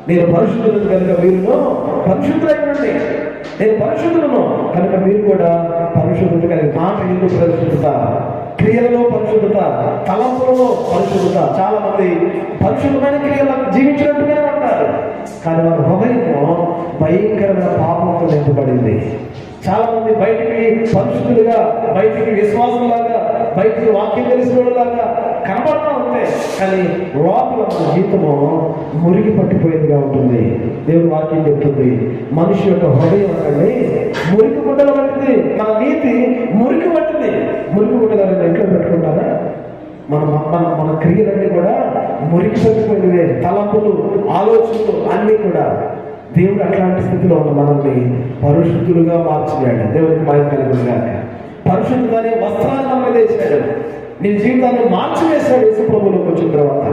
నేను పరిశుద్ధులను కనుక మీరును పరిశుద్ధులైనండి. నేను పరిశుద్ధులను కనుక మీరు కూడా పరిశుద్ధత కలిగి. మాట ఎందుకు పరిశుద్ధత, క్రియలలో పరిశుద్ధత, తలంపులలో పరిశుద్ధత. చాలా మంది పరిశుద్ధమైన క్రియలను జీవించినట్టుగానే ఉంటారు, కానీ వారి హృదయము భయంకరమైన పాపంతో నింపబడింది. చాలా మంది బయటికి పరిశుద్ధులుగా, బయటికి విశ్వాసంలాగా, బయటికి వాక్యం తెలిసినలాగా కనబడతా ఉంటాయి, కానీ లోపల మన జీవితము మురికి పట్టిపోయిందిగా ఉంటుంది. దేవుని వాక్యం చెప్తుంది, మనిషి యొక్క హృదయం అంటే మురికి గుడ్డలు పట్టింది. మన నీతి మురికి పట్టింది. మురికి గుడ్డలు ఇంట్లో పెట్టుకుంటారా? మన మన మన క్రియలన్నీ కూడా మురికి పట్టిపోయినవే. తలంపులు, ఆలోచనలు అన్నీ కూడా. దేవుడు అట్లాంటి స్థితిలో ఉన్న మనల్ని పరిశుద్ధులుగా మార్చినాడు. దేవుడికి మహిమ కలుగునుగాక. పరిశుద్ధత అనే వస్త్రాన్ని మన మీద వేసాడు. నీ జీవితాన్ని మార్చివేశాడు యేసు ప్రభువులోకి వచ్చిన తర్వాత.